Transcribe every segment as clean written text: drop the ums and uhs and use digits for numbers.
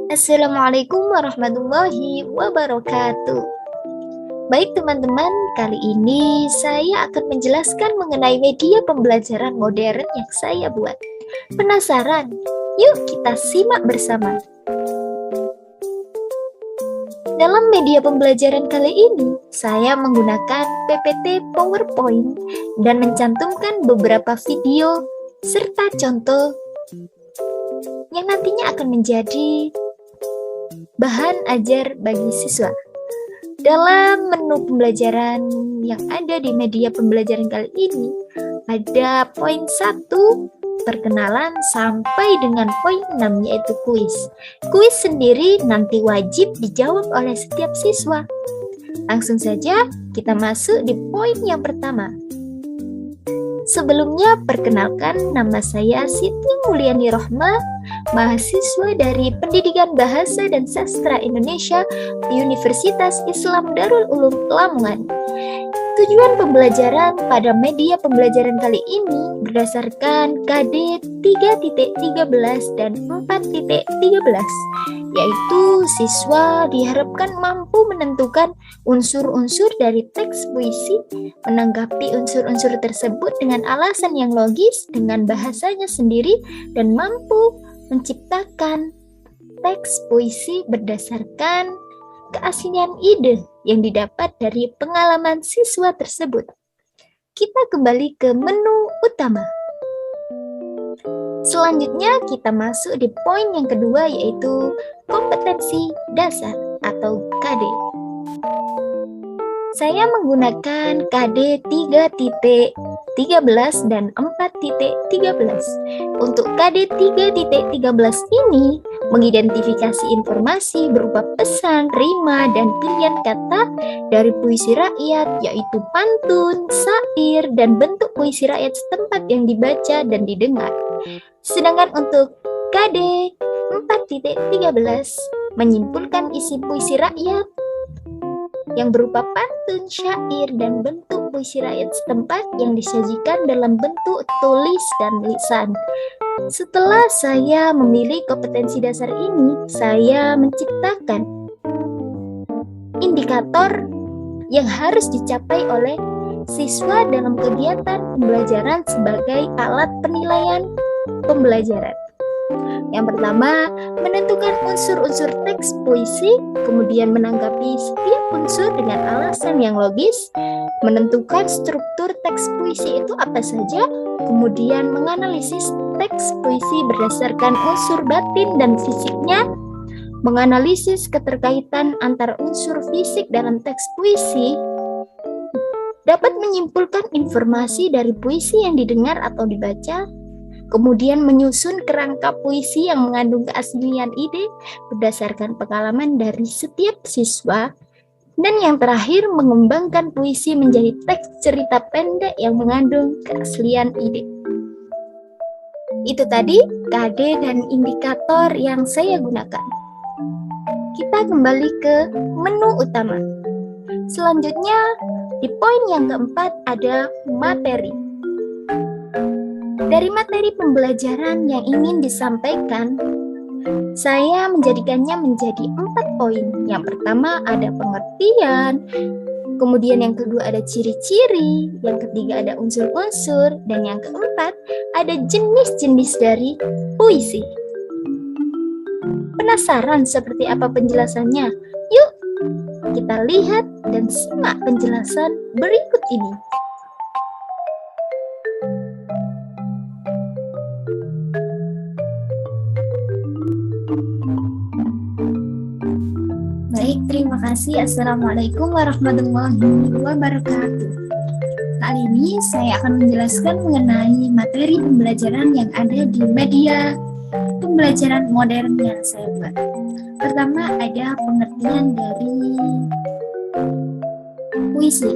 Assalamualaikum warahmatullahi wabarakatuh. Baik teman-teman, kali ini saya akan menjelaskan mengenai media pembelajaran modern yang saya buat. Penasaran? Yuk kita simak bersama. Dalam media pembelajaran kali ini, saya menggunakan PPT PowerPoint dan mencantumkan beberapa video serta contoh yang nantinya akan menjadi bahan ajar bagi siswa. Dalam menu pembelajaran yang ada di media pembelajaran kali ini, ada poin 1, perkenalan, sampai dengan poin 6, yaitu kuis. Kuis sendiri nanti wajib dijawab oleh setiap siswa. Langsung saja kita masuk di poin yang pertama. Sebelumnya, perkenalkan, nama saya Siti Mulyani Rohma, mahasiswa dari Pendidikan Bahasa dan Sastra Indonesia di Universitas Islam Darul Ulum Lamongan. Tujuan pembelajaran pada media pembelajaran kali ini berdasarkan KD 3.13 dan 4.13, yaitu siswa diharapkan mampu menentukan unsur-unsur dari teks puisi, menanggapi unsur-unsur tersebut dengan alasan yang logis dengan bahasanya sendiri, dan mampu menciptakan teks puisi berdasarkan keaslian ide yang didapat dari pengalaman siswa tersebut. Kita kembali ke menu utama. Selanjutnya kita masuk di poin yang kedua, yaitu kompetensi dasar atau KD. Saya menggunakan KD 3.13 dan 4.13. Untuk KD 3.13 ini mengidentifikasi informasi berupa pesan, rima, dan pilihan kata dari puisi rakyat, yaitu pantun, syair, dan bentuk puisi rakyat setempat yang dibaca dan didengar. Sedangkan untuk KD 4.13 menyimpulkan isi puisi rakyat yang berupa pantun, syair, dan bentuk puisi rakyat setempat yang disajikan dalam bentuk tulis dan lisan. Setelah saya memilih kompetensi dasar ini, saya menciptakan indikator yang harus dicapai oleh siswa dalam kegiatan pembelajaran sebagai alat penilaian pembelajaran. Yang pertama, menentukan unsur-unsur teks puisi, kemudian menanggapi setiap unsur dengan alasan yang logis, menentukan struktur teks puisi itu apa saja, kemudian menganalisis teks puisi berdasarkan unsur batin dan fisiknya, menganalisis keterkaitan antara unsur fisik dalam teks puisi, dapat menyimpulkan informasi dari puisi yang didengar atau dibaca, kemudian menyusun kerangka puisi yang mengandung keaslian ide berdasarkan pengalaman dari setiap siswa, dan yang terakhir mengembangkan puisi menjadi teks cerita pendek yang mengandung keaslian ide. Itu tadi KD dan indikator yang saya gunakan. Kita kembali ke menu utama. Selanjutnya, di poin yang keempat ada materi. Dari materi pembelajaran yang ingin disampaikan, saya menjadikannya menjadi 4 poin. Yang pertama ada pengertian, kemudian yang kedua ada ciri-ciri, yang ketiga ada unsur-unsur, dan yang keempat ada jenis-jenis dari puisi. Penasaran seperti apa penjelasannya? Yuk kita lihat dan simak penjelasan berikut ini. Baik, terima kasih. Assalamualaikum warahmatullahi wabarakatuh. Kali ini saya akan menjelaskan mengenai materi pembelajaran yang ada di media pembelajaran modern yang saya buat. Pertama ada pengertian dari puisi.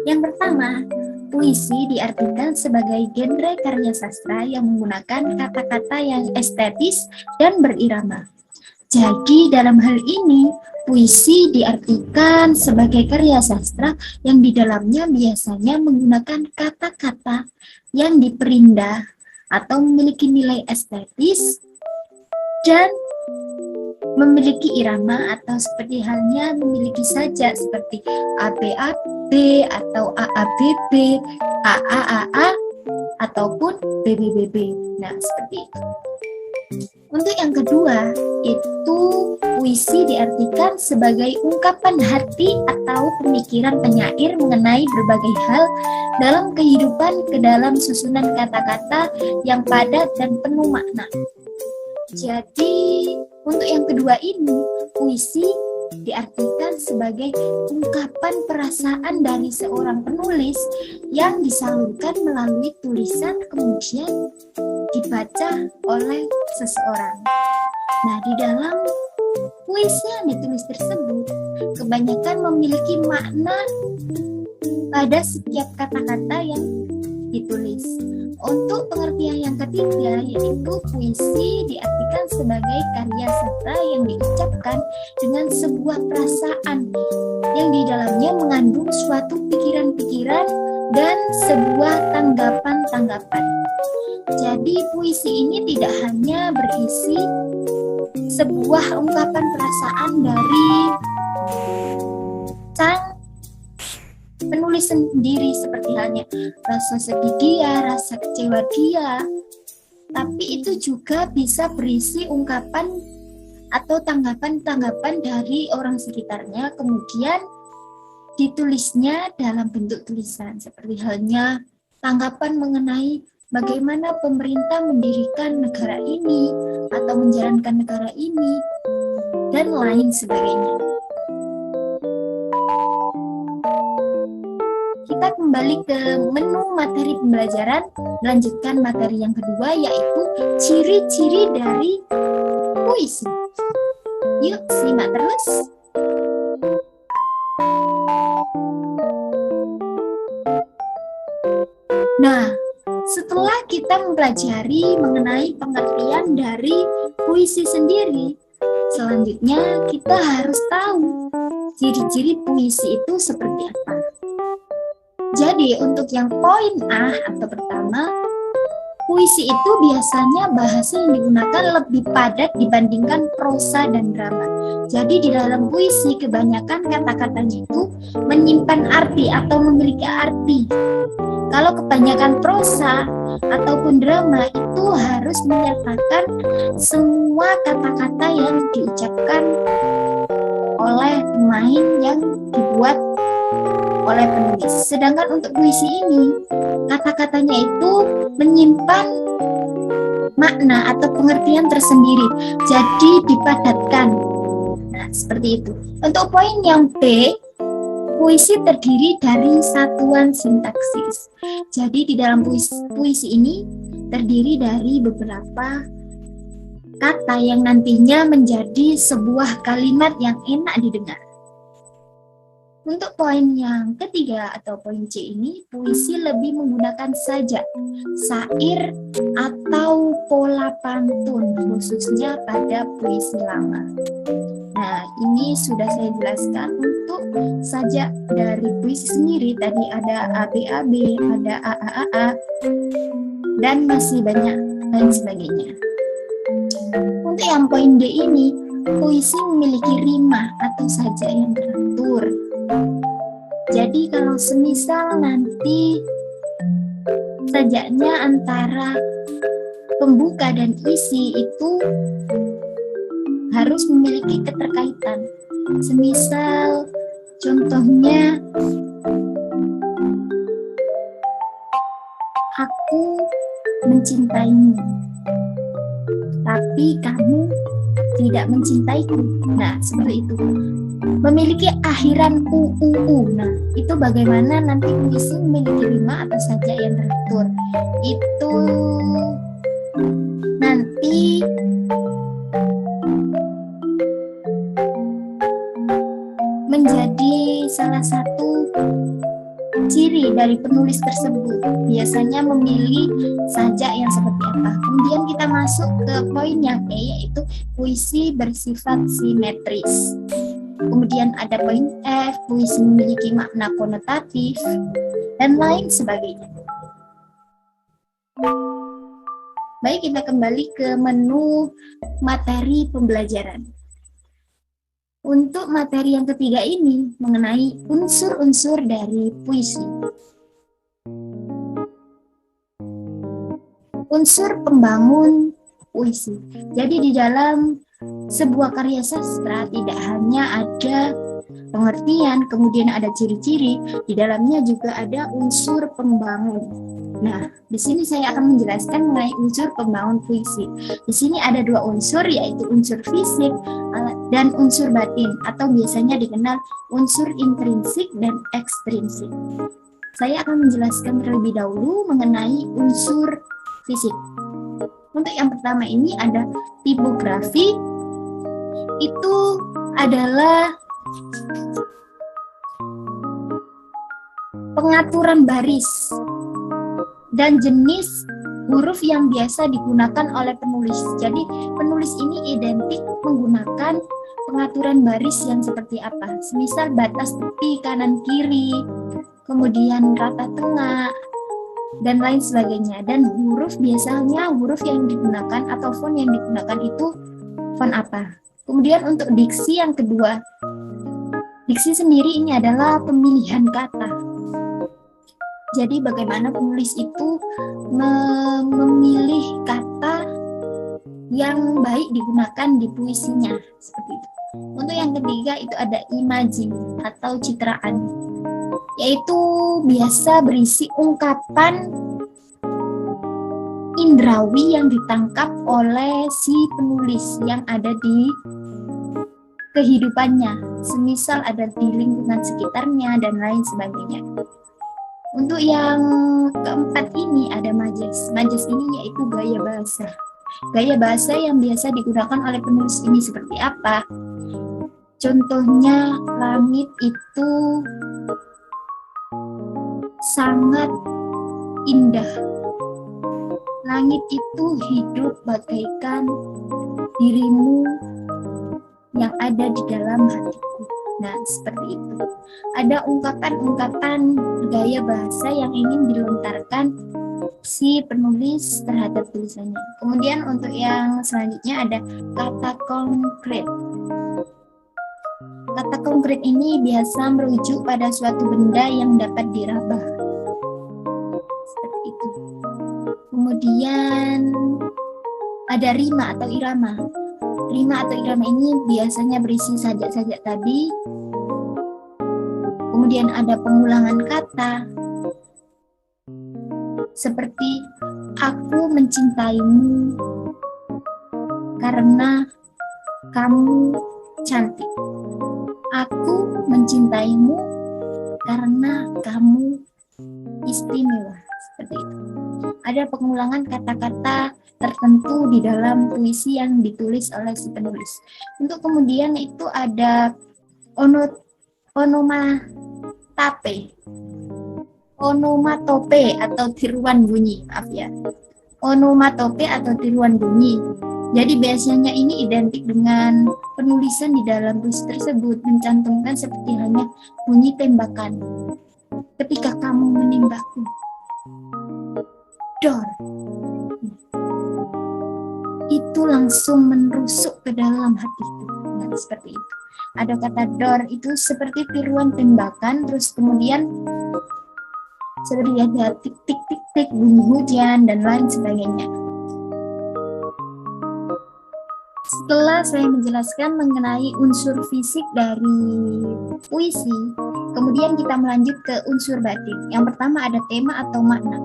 Yang pertama, puisi diartikan sebagai genre karya sastra yang menggunakan kata-kata yang estetis dan berirama. Jadi dalam hal ini, puisi diartikan sebagai karya sastra yang di dalamnya biasanya menggunakan kata-kata yang diperindah atau memiliki nilai estetis dan memiliki irama atau seperti halnya memiliki sajak seperti ABAB atau AABB, AAAA ataupun BBBB. Nah, seperti itu. Untuk yang kedua, itu puisi diartikan sebagai ungkapan hati atau pemikiran penyair mengenai berbagai hal dalam kehidupan ke dalam susunan kata-kata yang padat dan penuh makna. Jadi, untuk yang kedua ini, puisi diartikan sebagai ungkapan perasaan dari seorang penulis yang disalurkan melalui tulisan kemudian dibaca oleh seseorang. Nah, di dalam puisi yang ditulis tersebut kebanyakan memiliki makna pada setiap kata-kata yang ditulis. Untuk pengertian yang ketiga, yaitu puisi diartikan sebagai karya sastra yang diucapkan dengan sebuah perasaan yang di dalamnya mengandung suatu pikiran-pikiran dan sebuah tanggapan-tanggapan. Jadi puisi ini tidak hanya berisi sebuah ungkapan perasaan dari sang penulis sendiri seperti halnya rasa sedih dia, rasa kecewa dia, tapi itu juga bisa berisi ungkapan atau tanggapan-tanggapan dari orang sekitarnya, kemudian ditulisnya dalam bentuk tulisan seperti halnya tanggapan mengenai bagaimana pemerintah mendirikan negara ini atau menjalankan negara ini dan lain sebagainya. Kita kembali ke menu materi pembelajaran, melanjutkan materi yang kedua yaitu ciri-ciri dari puisi. Yuk simak terus. Nah, setelah kita mempelajari mengenai pengertian dari puisi sendiri, selanjutnya kita harus tahu ciri-ciri puisi itu seperti apa. Jadi untuk yang poin A atau pertama, puisi itu biasanya bahasa yang digunakan lebih padat dibandingkan prosa dan drama. Jadi di dalam puisi kebanyakan kata-katanya itu menyimpan arti atau memiliki arti. Kalau kebanyakan prosa ataupun drama itu harus menyertakan semua kata-kata yang diucapkan oleh pemain yang dibuat oleh penulis. Sedangkan untuk puisi ini, kata-katanya itu menyimpan makna atau pengertian tersendiri, jadi dipadatkan. Nah, seperti itu. Untuk poin yang B, puisi terdiri dari satuan sintaksis. Jadi di dalam puisi ini terdiri dari beberapa kata yang nantinya menjadi sebuah kalimat yang enak didengar. Untuk poin yang ketiga atau poin C ini, puisi lebih menggunakan sajak, syair, atau pola pantun, khususnya pada puisi lama. Nah, ini sudah saya jelaskan untuk sajak dari puisi sendiri. Tadi ada ABAB, ada AAAA, dan masih banyak lain sebagainya. Untuk yang poin D ini, puisi memiliki rima atau sajak yang teratur. Jadi kalau semisal nanti sajaknya antara pembuka dan isi itu harus memiliki keterkaitan. Semisal contohnya, aku mencintaimu, tapi kamu tidak mencintaiku. Nah, seperti itu. Memiliki akhiran UUU. Nah, itu bagaimana nanti puisi memiliki rima atau sajak yang teratur. Itu nanti menjadi salah satu ciri dari penulis tersebut. Biasanya memilih sajak yang seperti apa. Kemudian kita masuk ke poin yang E, yaitu puisi bersifat simetris. Kemudian ada poin F, puisi memiliki makna konotatif, dan lain sebagainya. Baik, kita kembali ke menu materi pembelajaran. Untuk materi yang ketiga ini mengenai unsur-unsur dari puisi. Unsur pembangun puisi. Jadi di dalam sebuah karya sastra tidak hanya ada pengertian, kemudian ada ciri-ciri, di dalamnya juga ada unsur pembangun. Nah, di sini saya akan menjelaskan mengenai unsur pembangun puisi. Di sini ada dua unsur, yaitu unsur fisik dan unsur batin, atau biasanya dikenal unsur intrinsik dan ekstrinsik. Saya akan menjelaskan terlebih dahulu mengenai unsur fisik. Untuk yang pertama ini ada tipografi. Itu adalah pengaturan baris dan jenis huruf yang biasa digunakan oleh penulis. Jadi penulis ini identik menggunakan pengaturan baris yang seperti apa? Semisal batas tepi kanan kiri, kemudian rata tengah, dan lain sebagainya. Dan huruf biasanya huruf yang digunakan atau font yang digunakan itu font apa? Kemudian untuk diksi yang kedua, diksi sendiri ini adalah pemilihan kata. Jadi bagaimana penulis itu memilih kata yang baik digunakan di puisinya, seperti itu. Untuk yang ketiga itu ada imaji atau citraan, yaitu biasa berisi ungkapan indrawi yang ditangkap oleh si penulis yang ada di kehidupannya, semisal ada di lingkungan sekitarnya dan lain sebagainya. Untuk yang keempat ini ada majas. Majas ini yaitu gaya bahasa. Gaya bahasa yang biasa digunakan oleh penulis ini seperti apa? Contohnya, langit itu sangat indah. Langit itu hidup bagaikan dirimu yang ada di dalam hatiku. Nah, seperti itu. Ada ungkapan-ungkapan gaya bahasa yang ingin dilontarkan si penulis terhadap tulisannya. Kemudian untuk yang selanjutnya ada kata konkret. Kata konkret ini biasa merujuk pada suatu benda yang dapat diraba. Seperti itu. Kemudian ada rima atau irama. Rima atau irama ini biasanya berisi sajak-sajak tadi. Kemudian ada pengulangan kata. Seperti aku mencintaimu karena kamu cantik. Aku mencintaimu karena kamu istimewa. Seperti itu. Ada pengulangan kata-kata tertentu di dalam puisi yang ditulis oleh si penulis. Untuk kemudian itu ada onomatope atau tiruan bunyi, maaf ya. Onomatope atau tiruan bunyi. Jadi biasanya ini identik dengan penulisan di dalam puisi tersebut mencantumkan seperti halnya bunyi tembakan. Ketika kamu menembakku, dor, itu langsung menusuk ke dalam hatiku. Nah, seperti itu. Ada kata dor itu seperti tiruan tembakan, terus kemudian seperti ada tik-tik-tik-tik, bunyi hujan, dan lain sebagainya. Setelah saya menjelaskan mengenai unsur fisik dari puisi, kemudian kita melanjut ke unsur batin. Yang pertama ada tema atau makna.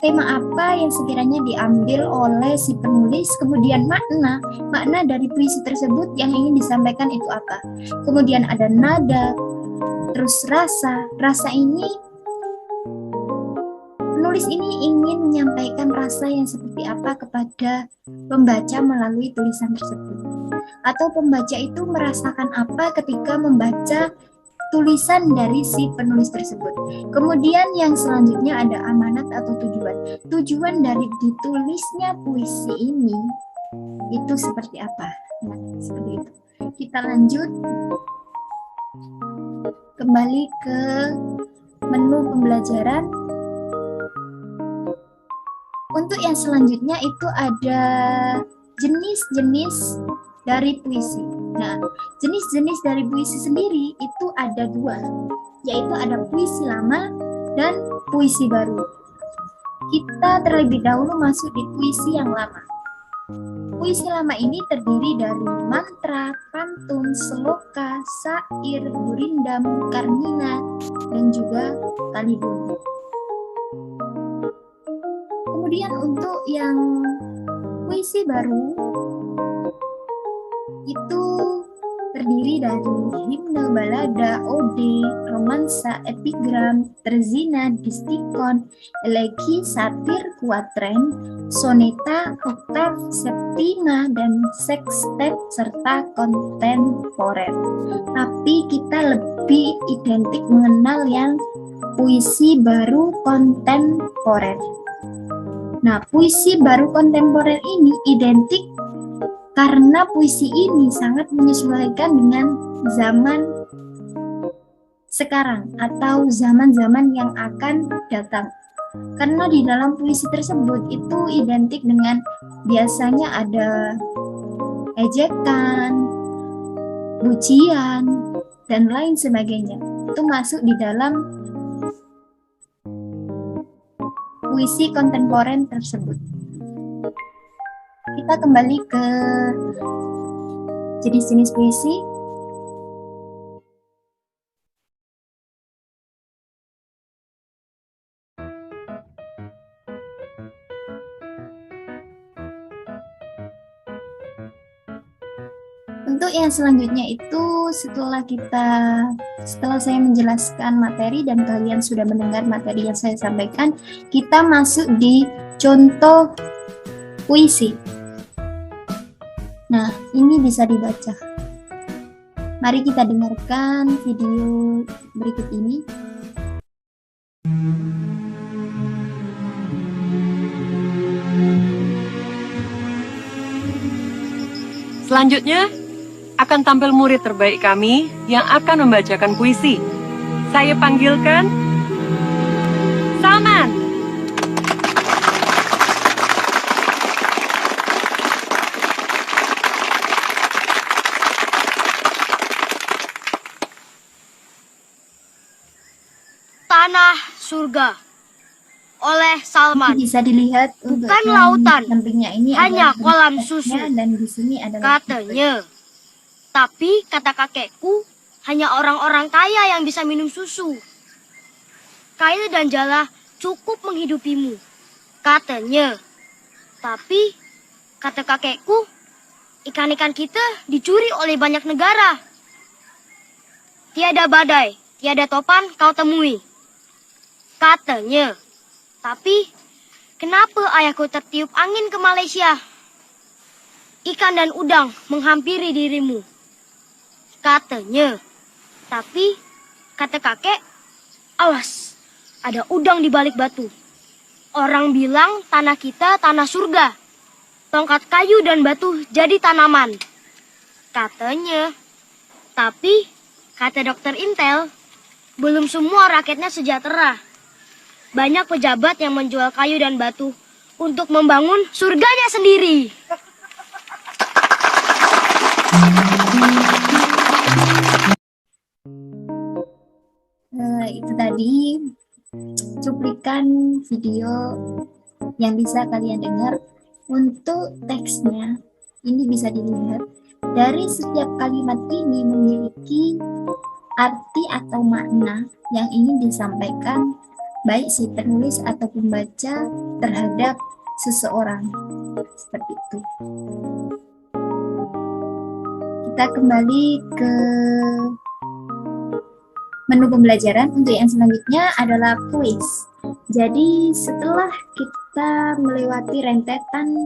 Tema apa yang sekiranya diambil oleh si penulis, kemudian makna dari puisi tersebut yang ingin disampaikan itu apa. Kemudian ada nada, terus rasa ini penulis ini ingin menyampaikan rasa yang seperti apa kepada pembaca melalui tulisan tersebut. Atau pembaca itu merasakan apa ketika membaca tulisan dari si penulis tersebut. Kemudian yang selanjutnya ada amanat atau tujuan. Tujuan dari ditulisnya puisi ini itu seperti apa? Nah, seperti itu. Kita lanjut. Kembali ke menu pembelajaran. Untuk yang selanjutnya itu ada jenis-jenis dari puisi. Nah, jenis-jenis dari puisi sendiri itu ada dua, yaitu ada puisi lama dan puisi baru. Kita terlebih dahulu masuk di puisi yang lama. Puisi lama ini terdiri dari mantra, pantun, seloka, syair, gurindam, karnina, dan juga kalidun. Kemudian untuk yang puisi baru itu terdiri dari himne, balada, ode, romansa, epigram, terzina, distikon, elegi, satir, kuatren, soneta, oktav, septima, dan sextet, serta kontemporer. Tapi kita lebih identik mengenal yang puisi baru kontemporer. Nah, puisi baru kontemporer ini identik karena puisi ini sangat menyesuaikan dengan zaman sekarang atau zaman-zaman yang akan datang. Karena di dalam puisi tersebut itu identik dengan biasanya ada ejekan, pujian, dan lain sebagainya. Itu masuk di dalam puisi kontemporer tersebut. Kita kembali ke jenis-jenis puisi. Untuk yang selanjutnya itu setelah saya menjelaskan materi dan kalian sudah mendengar materi yang saya sampaikan, kita masuk di contoh puisi. Nah, ini bisa dibaca. Mari kita dengarkan video berikut ini. Selanjutnya akan tampil murid terbaik kami yang akan membacakan puisi. Saya panggilkan Salman. Tanah Surga oleh Salman. Bisa dilihat bukan lautan, ini hanya kolam susu. Dan di sini adalah katanya. Tapi kata kakekku, hanya orang-orang kaya yang bisa minum susu. Kail dan jala cukup menghidupimu, katanya. Tapi kata kakekku, ikan-ikan kita dicuri oleh banyak negara. Tiada badai, tiada topan kau temui, katanya. Tapi kenapa ayahku tertiup angin ke Malaysia? Ikan dan udang menghampiri dirimu, katanya. Tapi kata kakek, awas, ada udang di balik batu. Orang bilang tanah kita tanah surga. Tongkat kayu dan batu jadi tanaman, katanya. Tapi kata dokter Intel, belum semua rakyatnya sejahtera. Banyak pejabat yang menjual kayu dan batu untuk membangun surganya sendiri. Itu tadi cuplikan video yang bisa kalian dengar. Untuk teksnya ini bisa dilihat dari setiap kalimat ini memiliki arti atau makna yang ingin disampaikan baik si penulis atau pembaca terhadap seseorang, seperti itu. Kita kembali ke menu pembelajaran. Untuk yang selanjutnya adalah kuis. Jadi setelah kita melewati rentetan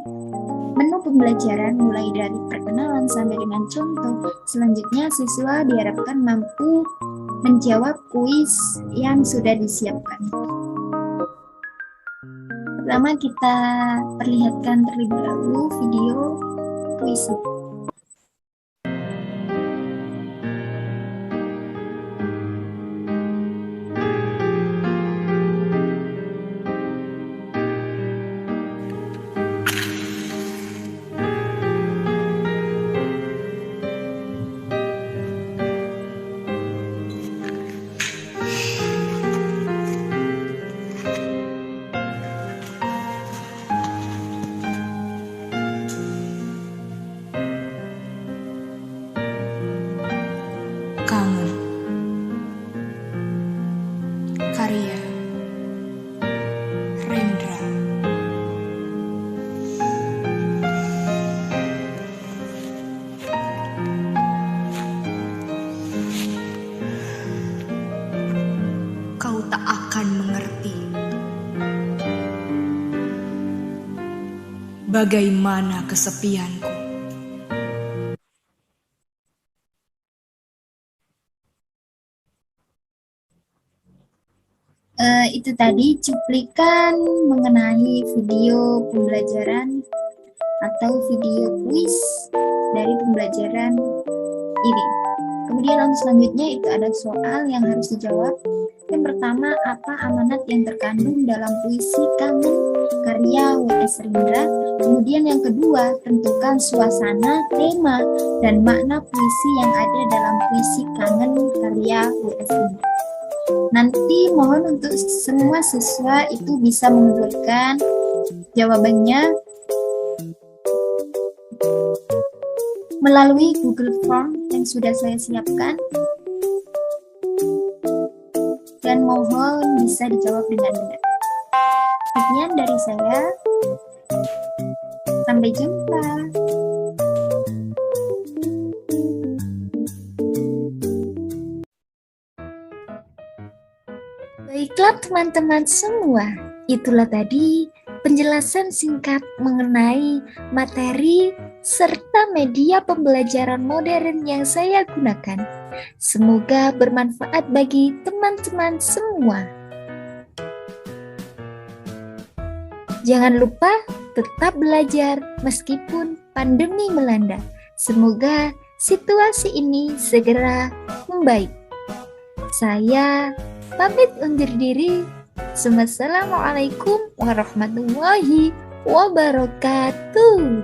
menu pembelajaran mulai dari perkenalan sampai dengan contoh, selanjutnya siswa diharapkan mampu menjawab kuis yang sudah disiapkan. Pertama kita perlihatkan terlebih dahulu video puisi. Karya Rendra. Kau tak akan mengerti bagaimana kesepianku. Itu tadi cuplikan mengenai video pembelajaran atau video kuis dari pembelajaran ini. Kemudian untuk selanjutnya itu ada soal yang harus dijawab. Yang pertama, apa amanat yang terkandung dalam puisi Kangen karya W.S. Rendra? Kemudian yang kedua, tentukan suasana, tema, dan makna puisi yang ada dalam puisi Kangen karya W.S. Rendra. Nanti mohon untuk semua siswa itu bisa memberikan jawabannya melalui Google Form yang sudah saya siapkan, dan mohon bisa dijawab dengan benar. Sekian dari saya. Sampai jumpa. Baiklah teman-teman semua, itulah tadi penjelasan singkat mengenai materi serta media pembelajaran modern yang saya gunakan. Semoga bermanfaat bagi teman-teman semua. Jangan lupa tetap belajar meskipun pandemi melanda. Semoga situasi ini segera membaik. Saya pamit undur diri. Wassalamualaikum warahmatullahi wabarakatuh.